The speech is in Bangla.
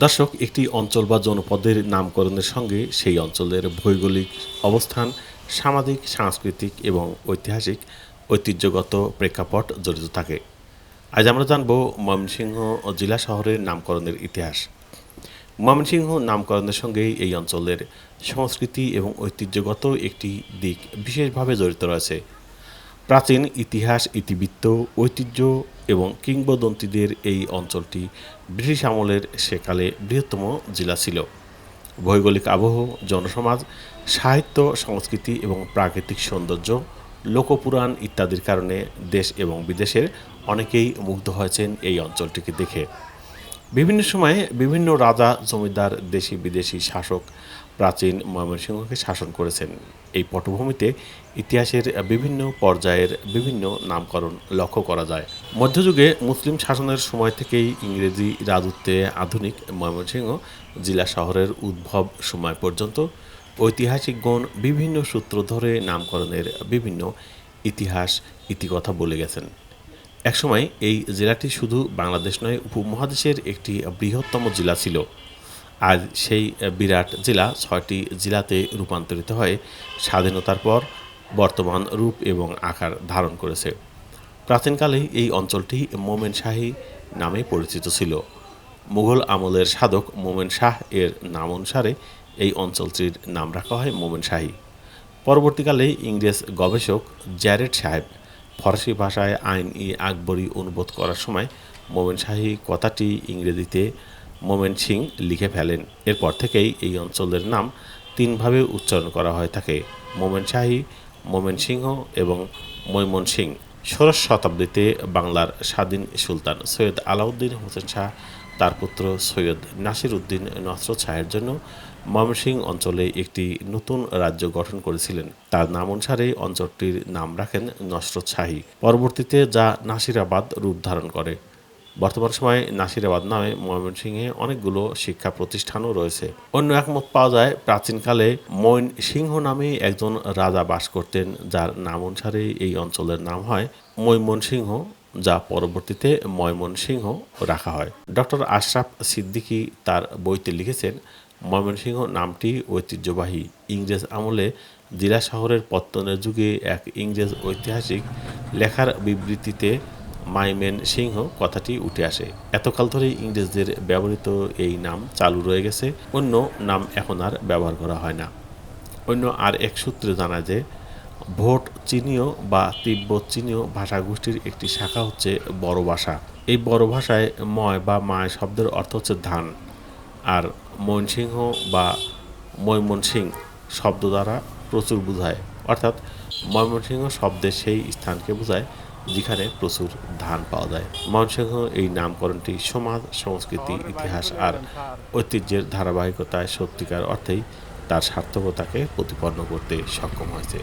দর্শক, একটি অঞ্চল বা জনপদের নামকরণের সঙ্গে সেই অঞ্চলের ভৌগোলিক অবস্থান, সামাজিক, সাংস্কৃতিক এবং ঐতিহাসিক ঐতিহ্যগত প্রেক্ষাপট জড়িত থাকে। আজ আমরা জানব ময়মনসিংহ জেলা শহরের নামকরণের ইতিহাস। ময়মনসিংহ নামকরণের সঙ্গে এই অঞ্চলের সংস্কৃতি এবং ঐতিহ্যগত একটি দিক বিশেষভাবে জড়িত রয়েছে। প্রাচীন ইতিহাস, ইতিবৃত্ত, ঐতিহ্য এবং কিংবদন্তিদের এই অঞ্চলটি ব্রিটিশ আমলের সেকালে বৃহত্তম জেলা ছিল। ভৌগোলিক আবহ, জনসমাজ, সাহিত্য, সংস্কৃতি এবং প্রাকৃতিক সৌন্দর্য, লোকপুরাণ ইত্যাদির কারণে দেশ এবং বিদেশের অনেকেই মুগ্ধ হয়েছেন এই অঞ্চলটিকে দেখে। বিভিন্ন সময়ে বিভিন্ন রাজা, জমিদার, দেশি বিদেশি শাসক প্রাচীন ময়মনসিংহকে শাসন করেছেন। এই পটভূমিতে ইতিহাসের বিভিন্ন পর্যায়ের বিভিন্ন নামকরণ লক্ষ্য করা যায়। মধ্যযুগে মুসলিম শাসনের সময় থেকেই ইংরেজি রাজত্বে আধুনিক ময়মনসিংহ জেলা শহরের উদ্ভব সময় পর্যন্ত ঐতিহাসিকগণ বিভিন্ন সূত্র ধরে নামকরণের বিভিন্ন ইতিহাস, ইতিকথা বলে গেছেন। একসময় এই জেলাটি শুধু বাংলাদেশ নয়, উপমহাদেশের একটি বৃহত্তম জেলা ছিল। আজ সেই বিরাট জেলা ৬টি জেলাতে রূপান্তরিত হয়ে স্বাধীনতার পর বর্তমান রূপ এবং আকার ধারণ করেছে। প্রাচীনকালে এই অঞ্চলটি মোমেন শাহী নামে পরিচিত ছিল। মুঘল আমলের সাধক মোমেন শাহ এর নাম অনুসারে এই অঞ্চলটির নাম রাখা হয় মোমেন শাহী। পরবর্তীকালে ইংরেজ গবেষক জ্যারেড সাহেব ফরাসি ভাষায় আইন-ই আকবরী অনুবাদ করার সময় মোমেন শাহী কথাটি ইংরেজিতে মোমেন সিং লিখে ফেলেন। এরপর থেকেই এই অঞ্চলের নাম তিনভাবে উচ্চারণ করা হয়ে থাকে: মোমেন শাহী, মোমেন সিংহ এবং মৈমন সিং। ১৬শ শতাব্দীতে বাংলার স্বাধীন সুলতান সৈয়দ আলাউদ্দিন হোসেন শাহ তার পুত্র সৈয়দ নাসির উদ্দিন নসরত শাহের জন্য ময়মনসিংহ অঞ্চলে একটি নতুন রাজ্য গঠন করেছিলেন। তার নাম অনুসারে অঞ্চলটির নাম রাখেন নসরত শাহী। পরবর্তীতে যা নাসিরাবাদ রূপ ধারণ করে। বর্তমান সময়ে নাসিরাবাদ নামে ময়মনসিংহে অনেকগুলো শিক্ষা প্রতিষ্ঠানও রয়েছে। অন্য একমত পাওয়া যায়, প্রাচীনকালে মৈন সিংহ নামে একজন রাজা বাস করতেন, যার নাম অনুসারে এই অঞ্চলের নাম হয় মৈমনসিংহ, যা পরবর্তীতে ময়মনসিংহ রাখা হয়। ডক্টর আশরাফ সিদ্দিকী তার বইতে লিখেছেন, ময়মনসিংহ নামটি ঐতিহ্যবাহী। ইংরেজ আমলে জেলা শহরের পত্তনের যুগে এক ইংরেজ ঐতিহাসিক লেখার বিবৃতিতে মাইমেন সিংহ কথাটি উঠে আসে। এতকাল ধরে ইংরেজদের ব্যবহৃত এই নাম চালু রয়ে গেছে, অন্য নাম এখন আর ব্যবহার করা হয় না। অন্য আর এক সূত্রে জানা যে ভোট চীনীয় বা তিব্বত চীনীয় ভাষাগোষ্ঠীর একটি শাখা হচ্ছে বড় ভাষা। এই বড় ভাষায় ময় বা মায় শব্দের অর্থ হচ্ছে ধান, আর ময়মনসিংহ বা মৈমনসিং শব্দ দ্বারা প্রচুর বোঝায়, অর্থাৎ ময়মনসিংহ শব্দের সেই স্থানকে বোঝায় যেখানে প্রচুর ধান পাওয়া যায়। ময়মনসিংহ এই নামকরণটি সমাজ, সংস্কৃতি, ইতিহাস আর ঐতিহ্যের ধারাবাহিকতায় সত্যিকার অর্থেই তার সার্থকতাকে প্রতিপন্ন করতে সক্ষম হয়েছে।